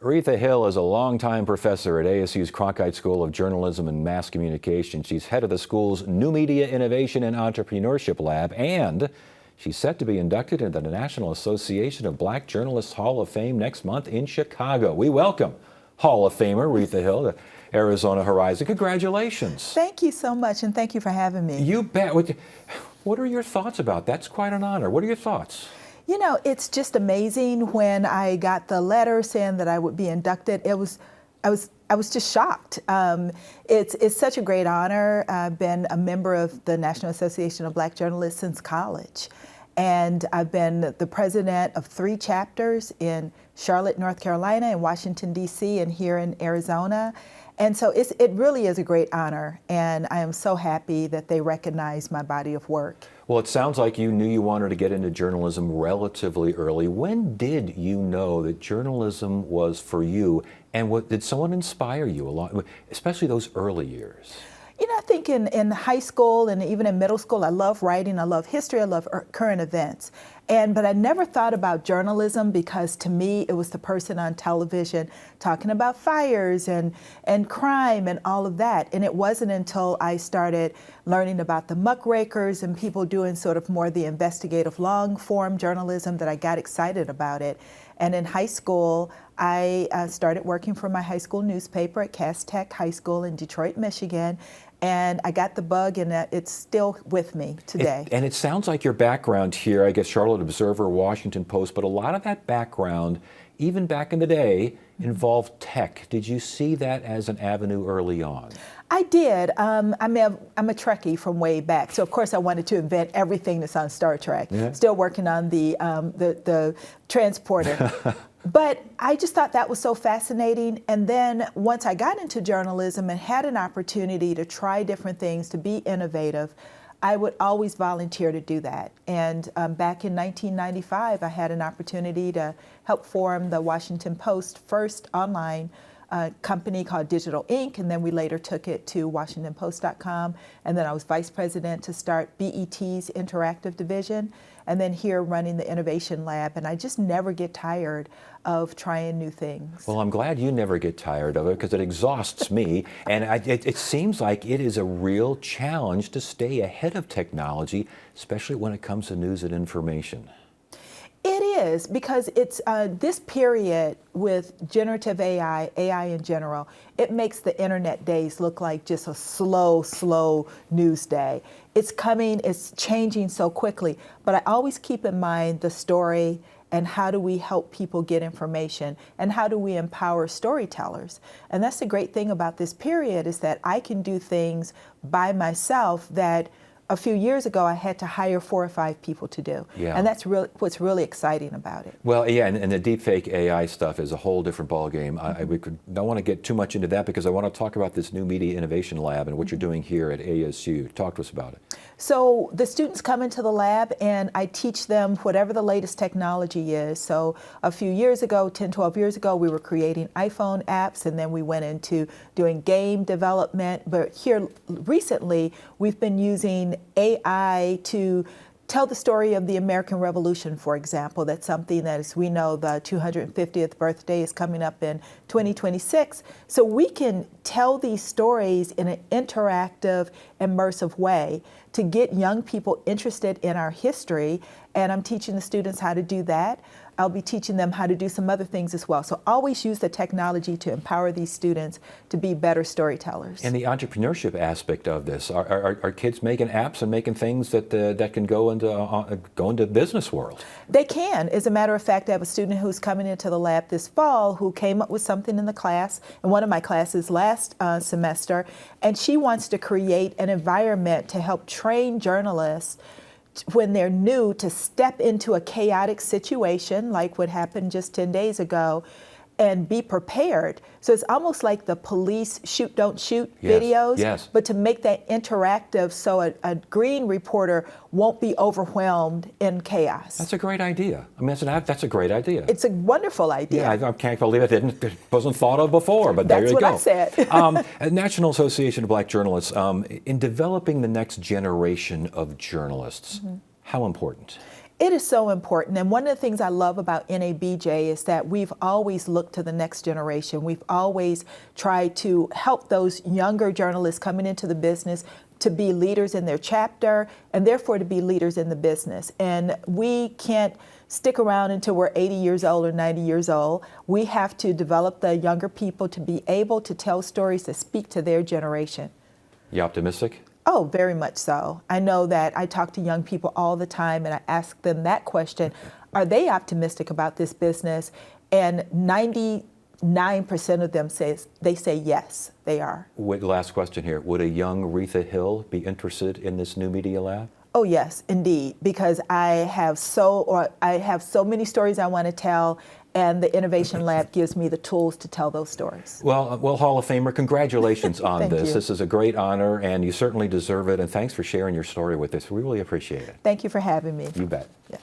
Retha Hill is a longtime professor at ASU's Cronkite School of Journalism and Mass Communication. She's head of the school's New Media Innovation and Entrepreneurship Lab, and she's set to be inducted into the National Association of Black Journalists Hall of Fame next month in Chicago. We welcome Hall of Famer Retha Hill to Arizona Horizon. Congratulations. Thank you so much, and thank you for having me. You bet. What are your thoughts about that? That's quite an honor. What are your thoughts? You know, it's just amazing. When I got the letter saying that I would be inducted, I was just shocked. It's such a great honor. I've been a member of the National Association of Black Journalists since college, and I've been the president of 3 chapters in Charlotte, North Carolina, and Washington, D.C., and here in Arizona. And so it really is a great honor, and I am so happy that they recognize my body of work. Well, it sounds like you knew you wanted to get into journalism relatively early. When did you know that journalism was for you, and did someone inspire you along, especially those early years? You know, I think in high school and even in middle school, I love writing, I love history, I love current events. But I never thought about journalism because to me, it was the person on television talking about fires and crime and all of that. And it wasn't until I started learning about the muckrakers and people doing sort of more the investigative long form journalism that I got excited about it. And in high school, I started working for my high school newspaper at Cass Tech High School in Detroit, Michigan. And I got the bug, and it's still with me today. And it sounds like your background here, I guess Charlotte Observer, Washington Post, but a lot of that background, even back in the day, involved tech. Did you see that as an avenue early on? I did. I'm a Trekkie from way back, so of course I wanted to invent everything that's on Star Trek. Yeah. Still working on the transporter. But I just thought that was so fascinating. And then once I got into journalism and had an opportunity to try different things, to be innovative, I would always volunteer to do that. And back in 1995, I had an opportunity to help form the Washington Post first online company called Digital Inc., and then we later took it to WashingtonPost.com, and then I was vice president to start BET's interactive division, and then here running the Innovation Lab, and I just never get tired of trying new things. Well, I'm glad you never get tired of it because it exhausts me, and it seems like it is a real challenge to stay ahead of technology, especially when it comes to news and information. It is, because it's this period with generative AI in general, it makes the internet days look like just a slow news day. It's coming, it's changing so quickly, but I always keep in mind the story and how do we help people get information and how do we empower storytellers. And that's the great thing about this period, is that I can do things by myself that a few years ago I had to hire 4 or 5 people to do. Yeah. And that's really what's really exciting about it. Well, yeah, and the deepfake AI stuff is a whole different ballgame. We don't want to get too much into that because I want to talk about this New Media Innovation Lab and what you're doing here at ASU. Talk to us about it. So the students come into the lab and I teach them whatever the latest technology is. So a few years ago, 10, 12 years ago, we were creating iPhone apps, and then we went into doing game development. But here recently, we've been using AI to tell the story of the American Revolution, for example. That's something that, as we know, the 250th birthday is coming up in 2026. So we can tell these stories in an interactive, immersive way to get young people interested in our history. And I'm teaching the students how to do that. I'll be teaching them how to do some other things as well. So always use the technology to empower these students to be better storytellers. And the entrepreneurship aspect of this, are kids making apps and making things that can go into business world? They can. As a matter of fact, I have a student who's coming into the lab this fall who came up with something in the class, in one of my classes last semester, and she wants to create an environment to help train journalists when they're new to step into a chaotic situation like what happened just 10 days ago and be prepared. So it's almost like the police shoot, don't shoot videos, but to make that interactive so a green reporter won't be overwhelmed in chaos. That's a great idea. I mean, that's a great idea. It's a wonderful idea. Yeah, I can't believe it wasn't thought of before, but there you go. That's what I said. National Association of Black Journalists, in developing the next generation of journalists, how important? It is so important. And one of the things I love about NABJ is that we've always looked to the next generation. We've always tried to help those younger journalists coming into the business to be leaders in their chapter and therefore to be leaders in the business. And we can't stick around until we're 80 years old or 90 years old. We have to develop the younger people to be able to tell stories that speak to their generation. You optimistic? Oh, very much so. I know that I talk to young people all the time and I ask them that question, are they optimistic about this business? And 99% of them say yes, they are. Last question here. Would a young Retha Hill be interested in this new media lab? Oh yes, indeed, because I have so many stories I want to tell, and the Innovation Lab gives me the tools to tell those stories. Well, Hall of Famer, congratulations on Thank this. you. This is a great honor, and you certainly deserve it. And thanks for sharing your story with us. We really appreciate it. Thank you for having me. You bet. Yes.